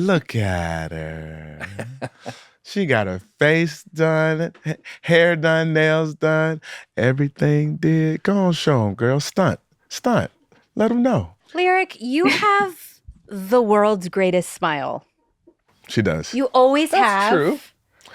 Look at her. She got her face done, hair done, nails done, everything did. Go on, show them, girl. Stunt. Let them know. Lyric, you have the world's greatest smile. She does. You always have. That's true.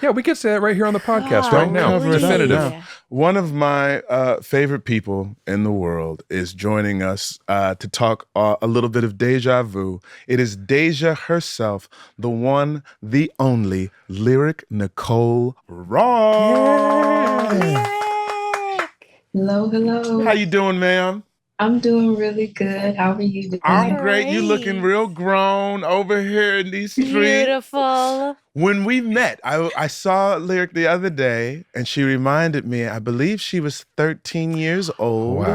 Yeah, we could say that right here on the podcast right now. Cover it up Definitive. now. One of my favorite people in the world is joining us to talk a little bit of deja vu. It is Deja herself, the one, the only, Lyric Nicole Ross. Lyric. Hello. How you doing, ma'am? I'm doing really good. How are you doing? I'm great. You looking real grown over here in these streets. Beautiful. When we met, I saw Lyric the other day, and she reminded me, I believe she was 13 years old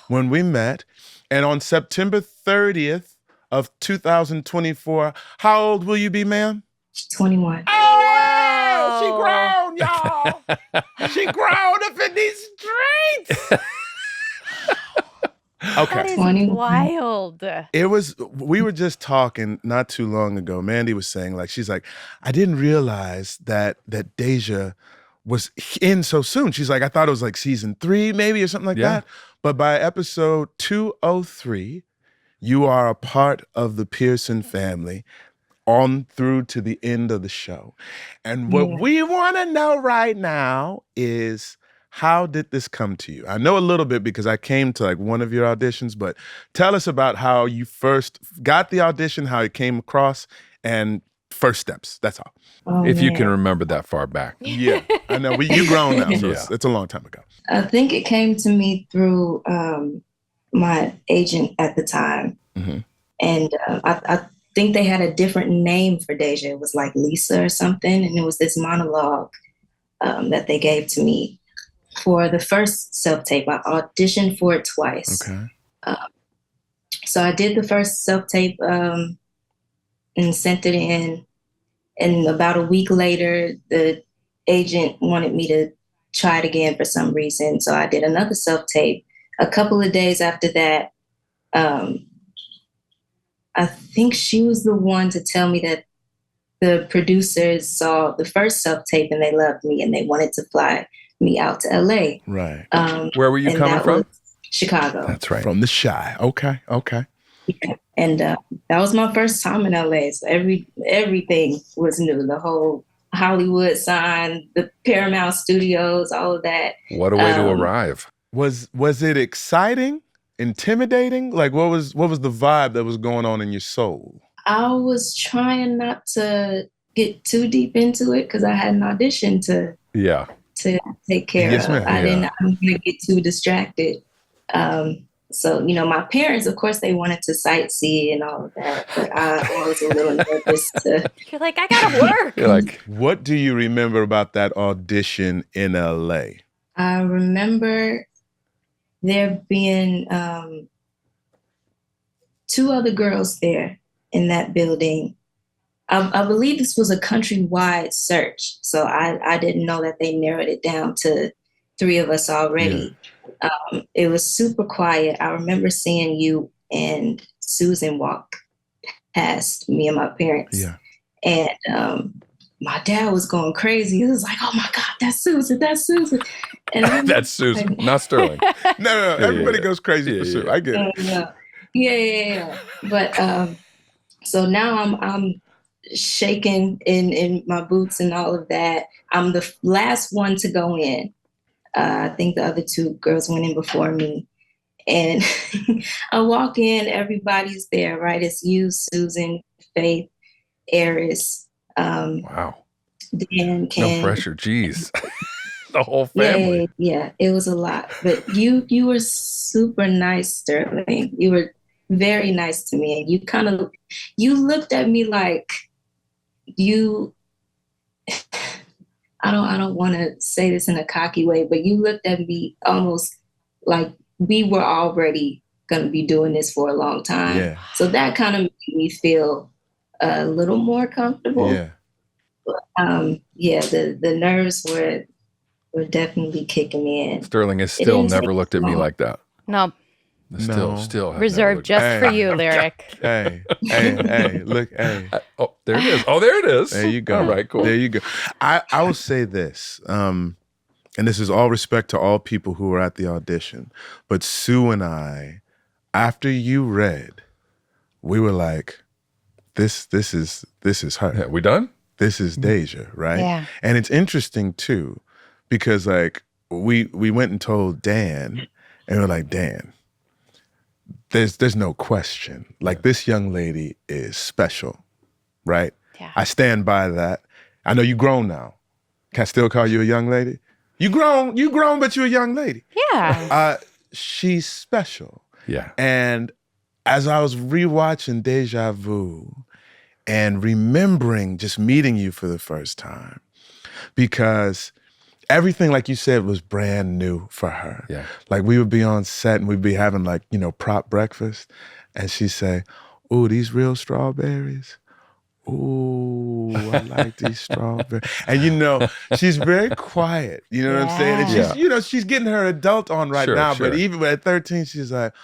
when we met. And on September 30th of 2024, how old will you be, ma'am? 21. Oh, she grown, y'all. She grown up in these streets. Okay. That is 21. wild. We were just talking not too long ago. Mandy was saying, she's like, I didn't realize that Deja was in so soon. She's like, I thought it was like season 3 maybe or something like that. But by episode 203, you are a part of the Pearson family on through to the end of the show. And what we want to know right now is, how did this come to you? I know a little bit because I came to one of your auditions, but tell us about how you first got the audition, how it came across, and first steps. That's all. Oh, if you can remember that far back. Yeah, I know. You grown now, so it's a long time ago. I think it came to me through my agent at the time. Mm-hmm. And I think they had a different name for Deja. It was like Lisa or something. And it was this monologue that they gave to me for the first self-tape. I auditioned for it twice. Okay. So I did the first self-tape and sent it in. And about a week later, the agent wanted me to try it again for some reason. So I did another self-tape. A couple of days after that, I think she was the one to tell me that the producers saw the first self-tape and they loved me and they wanted to fly me out to LA. Right. Where were you coming from? Chicago. That's right. From the Shy. Okay. Yeah. And that was my first time in LA. So everything was new. The whole Hollywood sign, the Paramount Studios, all of that. What a way to arrive. Was it exciting? Intimidating? What was the vibe that was going on in your soul? I was trying not to get too deep into it because I had an audition to take care of. I'm gonna get too distracted. So, my parents, of course, they wanted to sightsee and all of that, but I was a little nervous to. You're like, I gotta work. You're like, what do you remember about that audition in LA? I remember there being 2 other girls there in that building. I believe this was a countrywide search, so I didn't know that they narrowed it down to 3 of us already. Yeah. It was super quiet. I remember seeing you and Susan walk past me and my parents. Yeah. And my dad was going crazy. He was like, "Oh my God, that's Susan, that's Susan." And that's Susan, not Sterling. No. Everybody goes crazy for Susan. I get it. Yeah. But so now I'm shaking in my boots and all of that. I'm the last one to go in. I think the other 2 girls went in before me. And I walk in, everybody's there, right? It's you, Susan, Faith, Eris. Wow. Dan, Ken. No pressure, geez. The whole family. Yeah, it was a lot. But you were super nice, Sterling. You were very nice to me. And you looked at me like I don't want to say this in a cocky way, but you looked at me almost like we were already going to be doing this for a long time. Yeah. So that kind of made me feel a little more comfortable. Yeah. But, the nerves were definitely kicking in. Sterling has still never looked at me like that. No. Still have Reserved just Hey. for you, Lyric. Hey, look, hey. Oh, there it is. Oh, there it is. There you go. All right, cool. There you go. I will say this, and this is all respect to all people who were at the audition, but Sue and I, after you read, we were like, this is her. Yeah, we done? This is Deja, right? Yeah. And it's interesting too, because like we went and told Dan, and we're like, Dan, there's no question. Like this young lady is special, right? Yeah. I stand by that. I know you grown now. Can I still call you a young lady? You grown, but you're a young lady. Yeah. She's special. Yeah. And as I was rewatching Deja Vu and remembering just meeting you for the first time, because everything, like you said, was brand new for her. Yeah. Like we would be on set and we'd be having like, prop breakfast, and she'd say, "Ooh, these real strawberries. Ooh, I like these strawberries." And she's very quiet. You know what I'm saying? And she's, she's getting her adult on right now. Sure. But even at 13, she's like,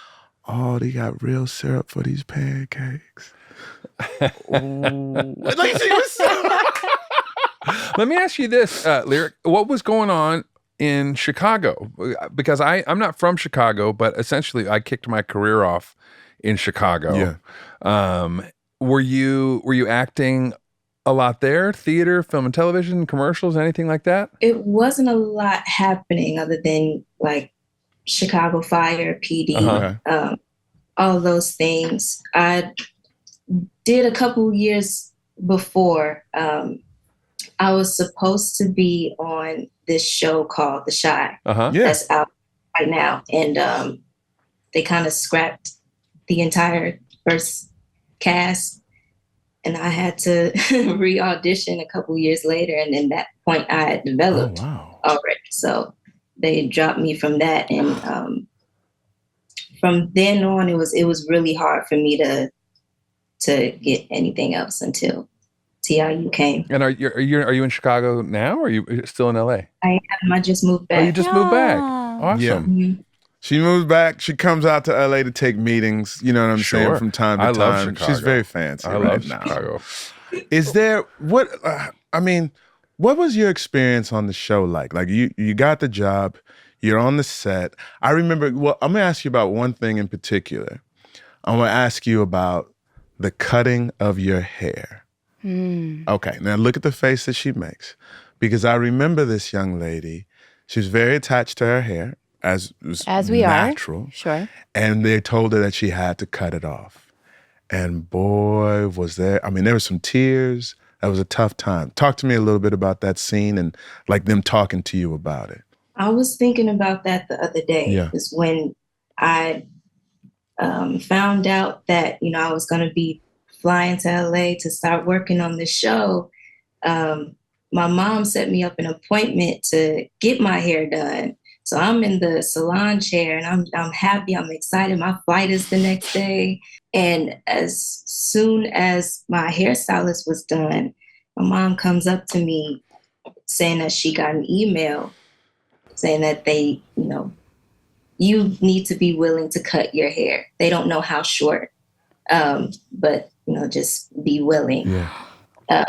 "Oh, they got real syrup for these pancakes." Ooh. Like she was so Let me ask you this, Lyric. What was going on in Chicago? Because I'm not from Chicago, but essentially I kicked my career off in Chicago. Yeah. Were you acting a lot there? Theater, film and television, commercials, anything like that? It wasn't a lot happening other than like Chicago Fire, PD, Uh-huh. all those things. I did a couple years before. I was supposed to be on this show called The Shy. Uh-huh. Yeah. That's out right now. And they kind of scrapped the entire first cast. And I had to re-audition a couple years later. And then that point I had developed already. So they dropped me from that. And from then on, it was really hard for me to get anything else until TIU came. And are you in Chicago now, or are you still in LA? I am. I just moved back. Oh, you just moved back. Yeah. Awesome. Yeah. Mhm. She moves back. She comes out to LA to take meetings. You know what I'm saying? Sure. From time to I time. love Chicago. She's very fancy. I right love now. Chicago. Is there what was your experience on the show like? Like you got the job, you're on the set. I remember. Well, I'm gonna ask you about one thing in particular. I'm gonna ask you about the cutting of your hair. Okay, now look at the face that she makes, because I remember this young lady. She was very attached to her hair, as we natural. are. Sure. And they told her that she had to cut it off. And boy, was there were some tears. That was a tough time. Talk to me a little bit about that scene and like them talking to you about it. I was thinking about that the other day. Yeah. Is when I found out that, I was going to be flying to LA to start working on the show. My mom set me up an appointment to get my hair done. So I'm in the salon chair and I'm happy, I'm excited. My flight is the next day. And as soon as my hairstylist was done, my mom comes up to me saying that she got an email saying that they, you need to be willing to cut your hair. They don't know how short, but, just be willing. Yeah.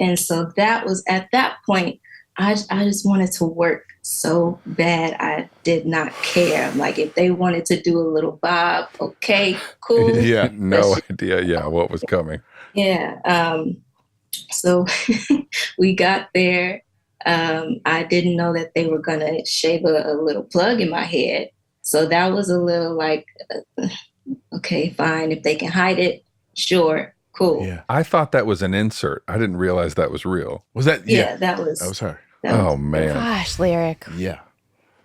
And so that was at that point, I just wanted to work so bad. I did not care. Like if they wanted to do a little bob, okay, cool. Yeah. No idea. What was coming? Yeah. So we got there. I didn't know that they were gonna shave a little plug in my head. So that was a little like, okay, fine. If they can hide it, sure, cool. Yeah. I thought that was an insert. I didn't realize that was real. Was that? Yeah, that was her. Oh man. Gosh, Lyric. Yeah.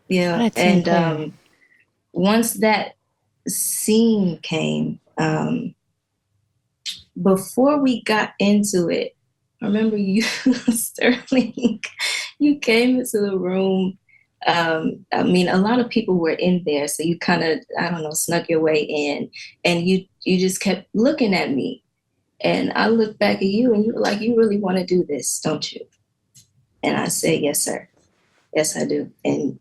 Yeah. What a team player. And once that scene came, before we got into it, I remember you, Sterling, you came into the room. A lot of people were in there, so you kind of, snuck your way in, and you just kept looking at me. And I looked back at you and you were like, "You really want to do this, don't you?" And I said, "Yes, sir. Yes, I do." And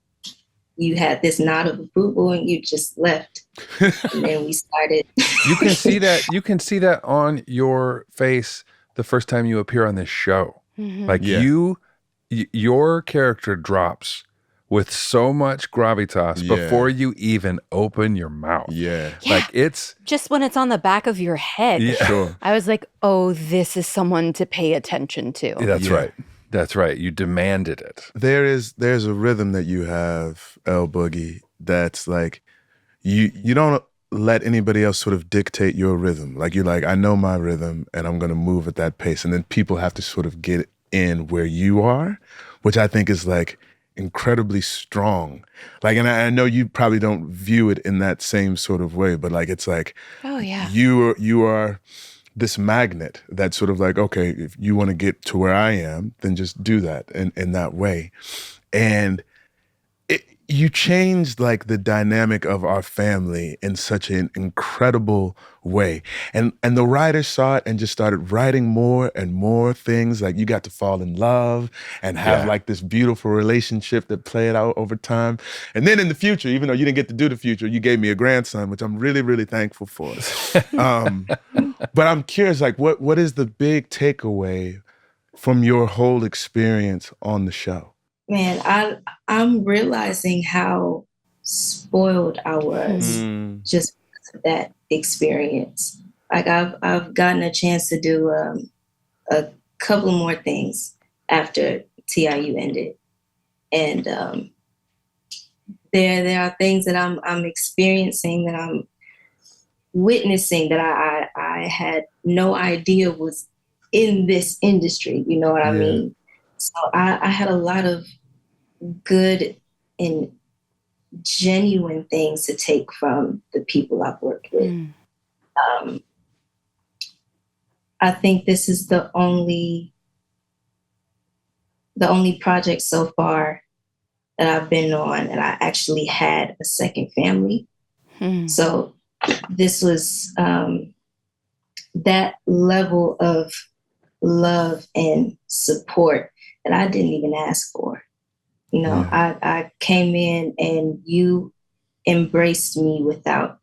you had this nod of approval and you just left. And then we started. You can see that. You can see that on your face the first time you appear on this show. Like your character drops with so much gravitas before you even open your mouth. Like it's just when it's on the back of your head. Sure. I was like, oh, this is someone to pay attention to. That's right. That's right. You demanded it. There's a rhythm that you have, L Boogie, that's like you don't let anybody else sort of dictate your rhythm. Like you're like, I know my rhythm and I'm gonna move at that pace. And then people have to sort of get in where you are, which I think is like incredibly strong. Like, and I know you probably don't view it in that same sort of way, but like it's like, oh yeah, you are this magnet that's sort of like, okay, if you want to get to where I am, then just do that in that way. And you changed like the dynamic of our family in such an incredible way. And the writers saw it and just started writing more and more things. Like you got to fall in love and have like this beautiful relationship that played out over time. And then in the future, even though you didn't get to do the future, you gave me a grandson, which I'm really, really thankful for. But I'm curious, like what is the big takeaway from your whole experience on the show? Man, I'm realizing how spoiled I was just because of that experience. Like I've gotten a chance to do a couple more things after TIU ended, and there are things that I'm experiencing, that I'm witnessing, that I had no idea was in this industry. You know what I mean? So I had a lot of good and genuine things to take from the people I've worked with. I think this is the only project so far that I've been on and I actually had a second family. So this was that level of love and support that I didn't even ask for. You know, I came in and you embraced me without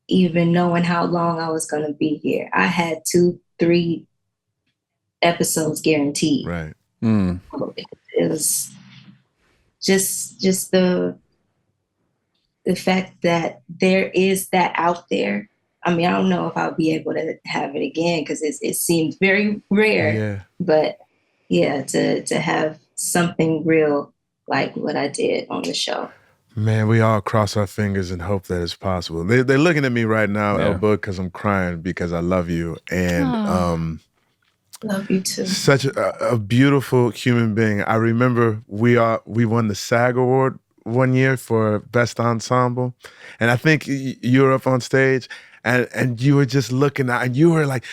even knowing how long I was going to be here. I had 2-3 episodes guaranteed. Right. It was just the fact that there is that out there. I mean, I don't know if I'll be able to have it again because it seems very rare. But to have something real like what I did on the show. Man, we all cross our fingers and hope that it's possible. They're looking at me right now, El Book, because I'm crying because I love you. And love you too. Such a beautiful human being. I remember we won the SAG award one year for Best Ensemble. And I think you were up on stage and you were just looking out and you were like,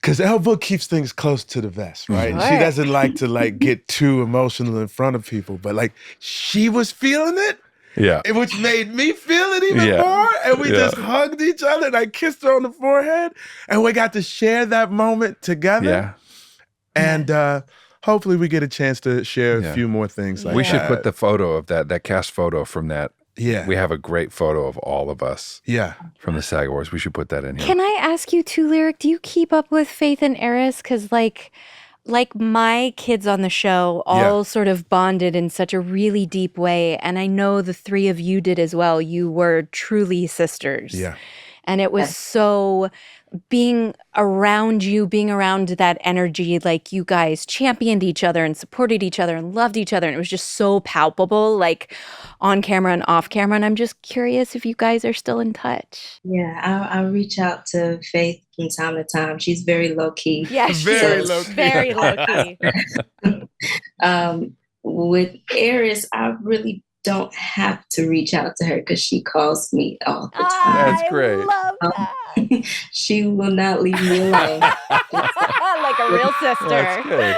because El Book keeps things close to the vest, right? Sure. She doesn't like to like get too emotional in front of people, but like she was feeling it. Yeah. Which made me feel it even more. And we just hugged each other and I kissed her on the forehead and we got to share that moment together. Yeah. And hopefully we get a chance to share a few more things like that. We should put the photo of that cast photo from that. Yeah. We have a great photo of all of us. Yeah. From the SAG Awards. We should put that in here. Can I ask you too, Lyric, do you keep up with Faith and Eris? Because like my kids on the show all sort of bonded in such a really deep way. And I know the three of you did as well. You were truly sisters. Yeah. And it was so being around that energy, like you guys championed each other and supported each other and loved each other. And it was just so palpable, like on camera and off camera. And I'm just curious if you guys are still in touch. Yeah, I reach out to Faith from time to time. She's very low key. Yeah, Very low key. Very low key. With Eris, I really don't have to reach out to her because she calls me all the time. That's great. I love that. She will not leave me alone. Like a real sister. That's good.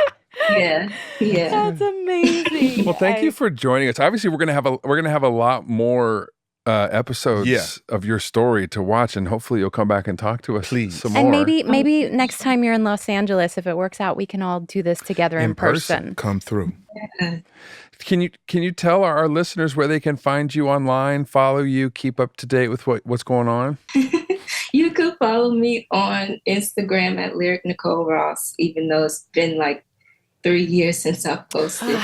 Yeah. That's amazing. Well, thank you for joining us. Obviously, we're gonna have a lot more episodes of your story to watch, and hopefully you'll come back and talk to us some more. And maybe next time you're in Los Angeles, if it works out, we can all do this together in person. Come through. Yeah. Can you tell our listeners where they can find you online, follow you, keep up to date with what's going on? You could follow me on Instagram at Lyric Nicole Ross, even though it's been like 3 years since I've posted.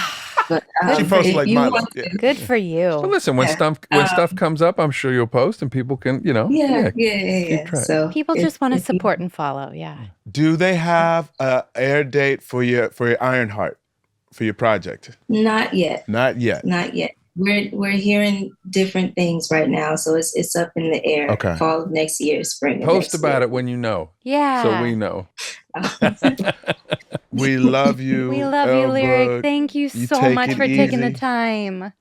But She posts like my life. Yeah. Good for you. But listen, when stuff comes up, I'm sure you'll post and people can, Yeah. track. So People just want to support and follow. Yeah. Do they have a air date for your Ironheart, for your project? Not yet. Not yet. Not yet. We're hearing different things right now, so it's up in the air. Okay. Fall of next year, spring. Post about it when you know. Yeah. So we know. We love you. We love you, Lyric. Elbrook. Thank you You so take much it for taking the easy. time.